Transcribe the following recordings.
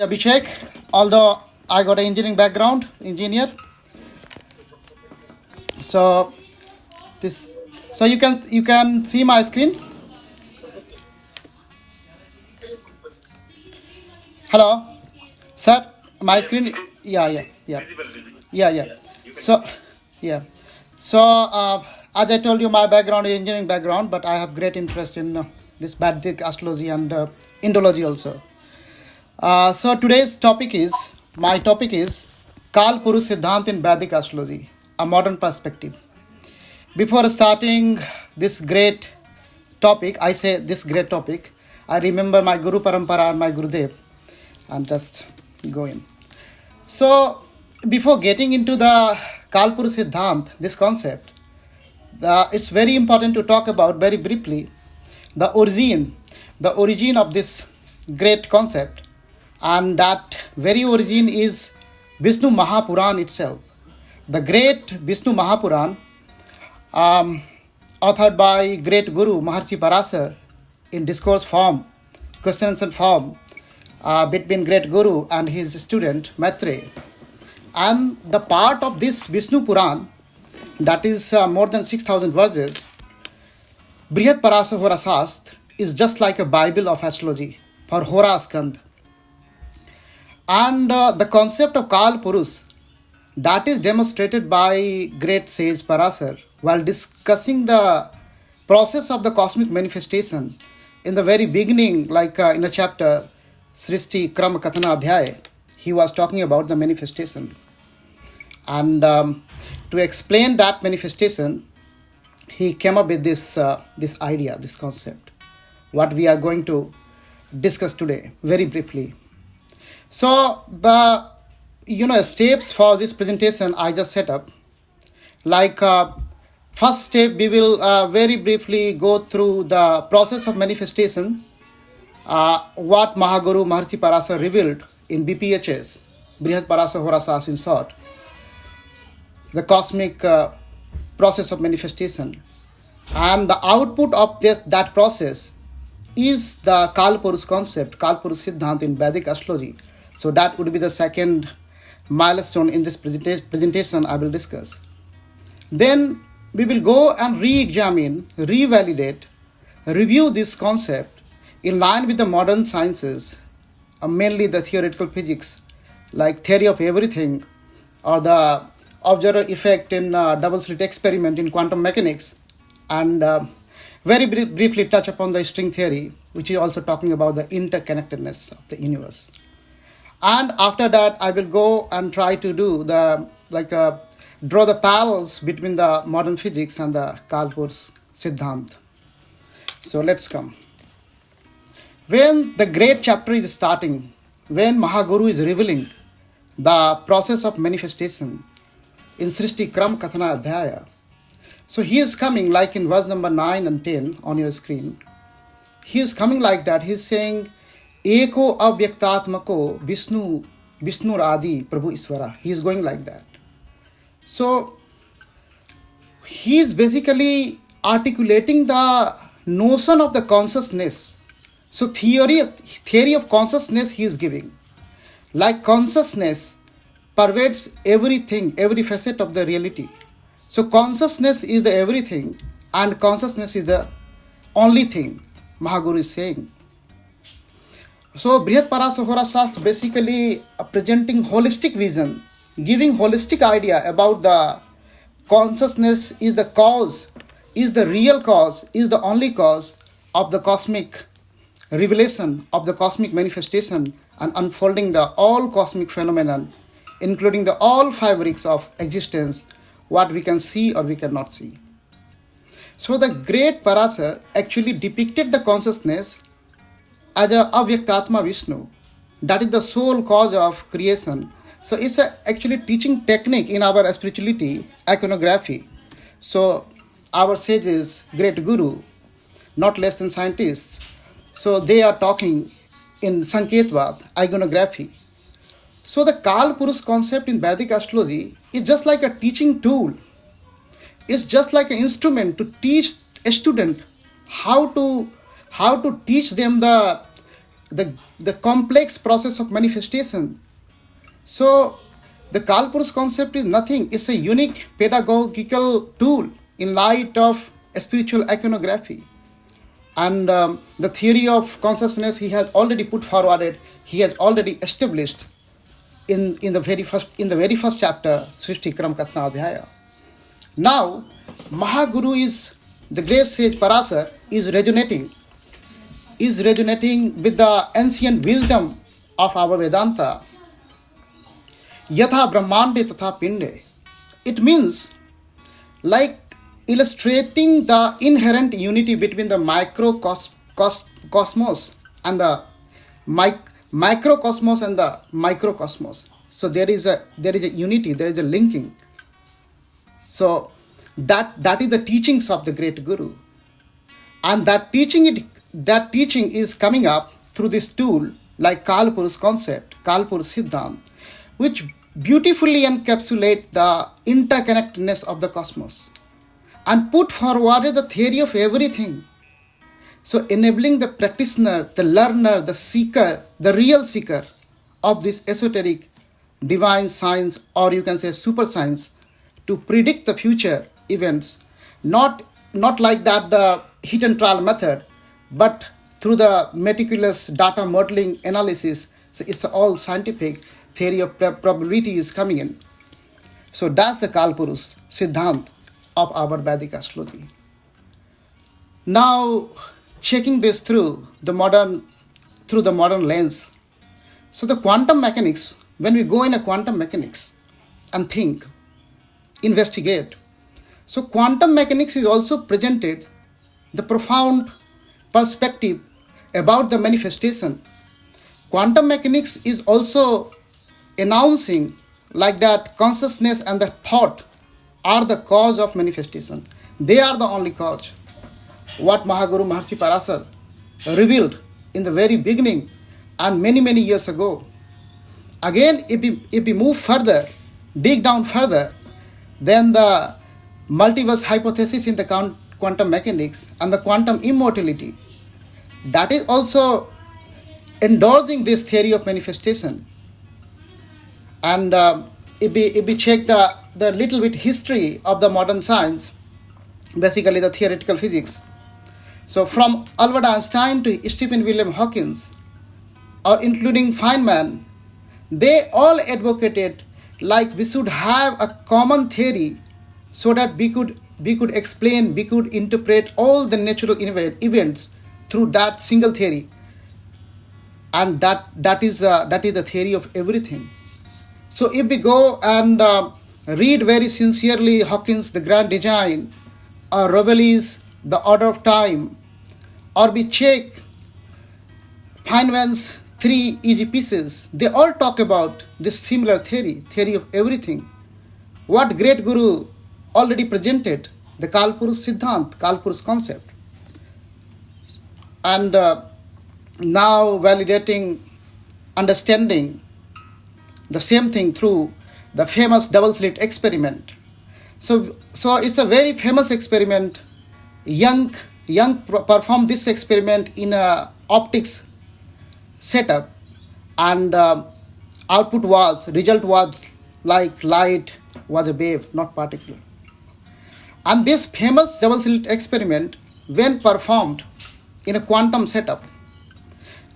Abhishek, although I got an engineering background, engineer. So this, so you can see my screen. Hello, sir. My screen. Yeah. So, yeah. So as I told you, my background is engineering background, but I have great interest in this Vedic astrology and Indology also. So today's my topic is Kaal Purush Siddhant in Vedic Astrology, a modern perspective. Before starting this great topic, I remember my Guru Parampara and my Gurudev and just go in. So before getting into the Kaal Purush Siddhant, this concept, it's very important to talk about very briefly the origin of this great concept, and that very origin is Vishnu Mahapuran itself. The great Vishnu Mahapuran, authored by great Guru Maharshi Parasar in discourse form, question answer form, between great Guru and his student Maitreya. And the part of this Vishnu Puran, that is more than 6,000 verses, Brihat Parasa Hora Shastra, is just like a Bible of astrology for Hora Skand. And the concept of Kaal Purush, that is demonstrated by great sage Parasar while discussing the process of the cosmic manifestation in the very beginning, like in a chapter Srishti Kram Kathana Adhyaya. He was talking about the manifestation. And to explain that manifestation, he came up with this idea, this concept, what we are going to discuss today very briefly. So the steps for this presentation I just set up. Like first step, we will very briefly go through the process of manifestation, what Mahaguru Maharshi Parasar revealed in BPHS, Brihat Parasa Hora Shastra in short, the cosmic process of manifestation. And the output of that process is the Kaal Purush concept, Kaal Purush Siddhant in Vedic Astrology. So that would be the second milestone in this presentation I will discuss. Then we will go and re-examine, revalidate, review this concept in line with the modern sciences, mainly the theoretical physics, like theory of everything, or the observer effect in double slit experiment in quantum mechanics, and very briefly touch upon the string theory, which is also talking about the interconnectedness of the universe. And after that, I will go and try to do draw the parallels between the modern physics and the Kaal Purush Siddhant. So let's come. When the great chapter is starting, when Mahaguru is revealing the process of manifestation in Srishti Kram Kathana Adhyaya, so he is coming like in verse number 9 and 10 on your screen. He is coming like that. He is saying, Eko avyaktatmako Vishnu Adi Prabhu Iswara. He is going like that. So he is basically articulating the notion of the consciousness. So theory of consciousness he is giving. Like consciousness pervades everything, every facet of the reality. So consciousness is the everything, and consciousness is the only thing, Mahaguru is saying. So Brihat Parasa Hora Shastra basically presenting holistic vision, giving holistic idea about the consciousness is the cause, is the real cause, is the only cause of the cosmic revelation, of the cosmic manifestation, and unfolding the all cosmic phenomenon, including the all fabrics of existence, what we can see or we cannot see. So the great Parasar actually depicted the consciousness as a Avyaktatma Vishnu, that is the sole cause of creation. So it's actually teaching technique in our spirituality, iconography. So our sages, great Guru, not less than scientists, so they are talking in Sanketvad, iconography. So the Kaal Purush concept in Vedic astrology is just like a teaching tool. It's just like an instrument to teach a student how to teach them the the complex process of manifestation. So the Kaal Purush concept is nothing. It's a unique pedagogical tool in light of spiritual iconography. And the theory of consciousness he has already put forwarded, he has already established in the very first chapter, Srishti Kram Katna Adhyaya. Now, Mahaguru is the great sage Parasar is resonating with the ancient wisdom of our Vedanta. Yatha Brahmande Tatha Pinde. It means like illustrating the inherent unity between the cosmos and the microcosmos and the microcosmos. So there is a unity, there is a linking. So that is the teachings of the great Guru, and that teaching is coming up through this tool like Kaal Purush concept, Kaal Purush Siddhant, which beautifully encapsulate the interconnectedness of the cosmos and put forward the theory of everything. So enabling the practitioner, the learner, the seeker, the real seeker of this esoteric divine science, or you can say super science, to predict the future events, not like that the hit and trial method, but through the meticulous data modeling analysis. So it's all scientific theory of probability is coming in. So that's the Kaal Purush Siddhant of our Vedic astrology. Now, checking this through the modern lens. So the quantum mechanics, when we go in a quantum mechanics and think, investigate. So quantum mechanics is also presented the profound perspective about the manifestation. Quantum mechanics is also announcing like that consciousness and the thought are the cause of manifestation. They are the only cause. What Mahaguru Maharshi Parasar revealed in the very beginning and many years ago. Again, if we move further, dig down further, then the multiverse hypothesis in the quantum mechanics and the quantum immortality, that is also endorsing this theory of manifestation. And if we check the little bit history of the modern science, basically the theoretical physics. So from Albert Einstein to Stephen William Hawking, or including Feynman, they all advocated like we should have a common theory so that we could explain, we could interpret all the natural events through that single theory. And that is the theory of everything. So if we go and read very sincerely Hawkins' The Grand Design, or Rabelais' The Order of Time, or we check Feynman's 3 easy pieces, they all talk about this similar theory of everything. What great Guru already presented, the Kaal Purush Siddhant, Kaal Purush concept. And now validating, understanding the same thing through the famous double slit experiment. So it's a very famous experiment. Young performed this experiment in a optics setup, and result was like light was a wave, not particle. And this famous double slit experiment, when performed in a quantum setup,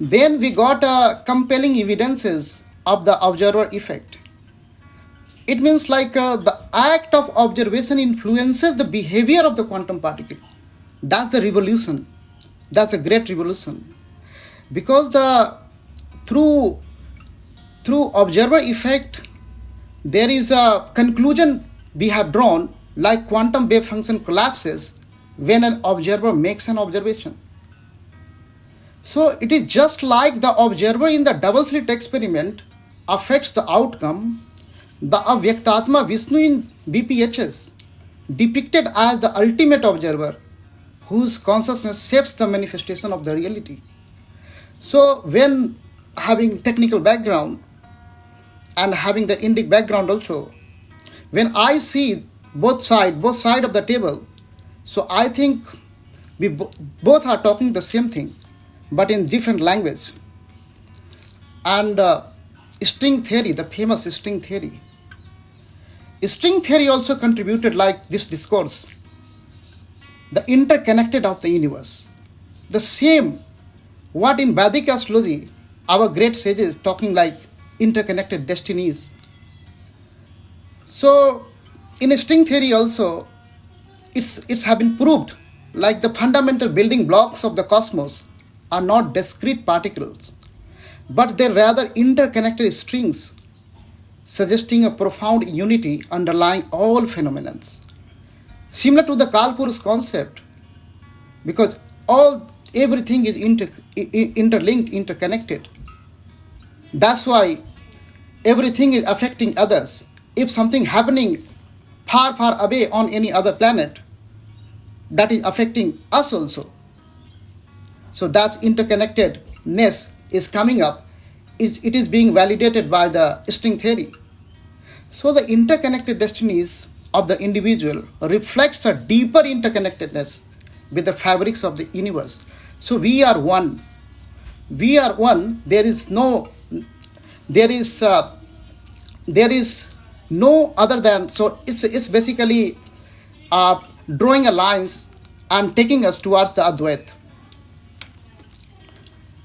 then we got compelling evidences of the observer effect. It means like the act of observation influences the behavior of the quantum particle. That's the revolution. That's a great revolution. Because through observer effect, there is a conclusion we have drawn, like quantum wave function collapses when an observer makes an observation. So it is just like the observer in the double slit experiment affects the outcome. The Avyaktatma Vishnu in BPHS, depicted as the ultimate observer, whose consciousness shapes the manifestation of the reality. So when having technical background and having the Indic background also, when I see both side of the table, so I think we both are talking the same thing, but in different language. and string theory, the famous string theory. String theory also contributed like this discourse, the interconnected of the universe. The same what in Vedic astrology our great sages talking like interconnected destinies. So in string theory also it's have been proved like the fundamental building blocks of the cosmos are not discrete particles, but they're rather interconnected strings, suggesting a profound unity underlying all phenomena. Similar to the Kaal Purush concept, because everything is interlinked, interconnected. That's why everything is affecting others. If something happening far, far away on any other planet, that is affecting us also. So that interconnectedness is coming up. It is being validated by the string theory. So the interconnected destinies of the individual reflects a deeper interconnectedness with the fabrics of the universe. So we are one. We are one. There is no other than. So it's basically drawing a lines and taking us towards the Advait.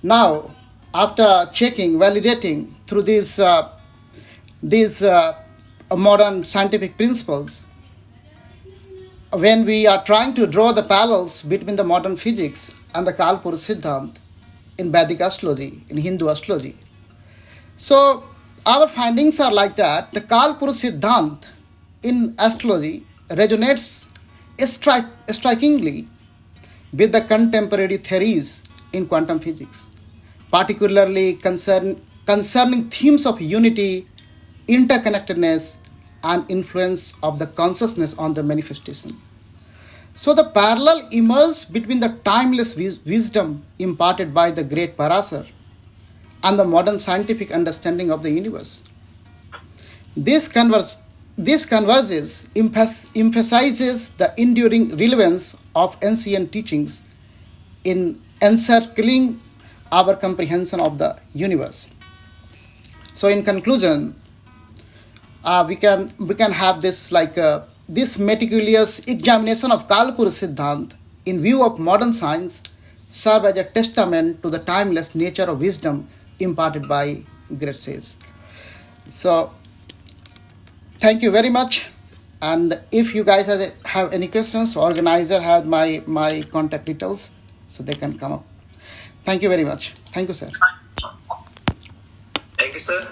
Now, after checking, validating through these modern scientific principles, when we are trying to draw the parallels between the modern physics and the Kaal Purush Siddhant in Vedic astrology, in Hindu astrology, so our findings are like that. The Kaal Purush Siddhant in astrology resonates strikingly with the contemporary theories in quantum physics, particularly concerning themes of unity, interconnectedness, and influence of the consciousness on the manifestation. So the parallel emerges between the timeless wisdom imparted by the great Parasar and the modern scientific understanding of the universe. This converges emphasizes the enduring relevance of ancient teachings in encircling our comprehension of the universe. So in conclusion, we can have this this meticulous examination of Kaal Purush Siddhant in view of modern science serve as a testament to the timeless nature of wisdom imparted by great sages. So thank you very much. And if you guys have any questions, organizer has my contact details, so they can come up. Thank you very much. Thank you, sir. Thank you, sir.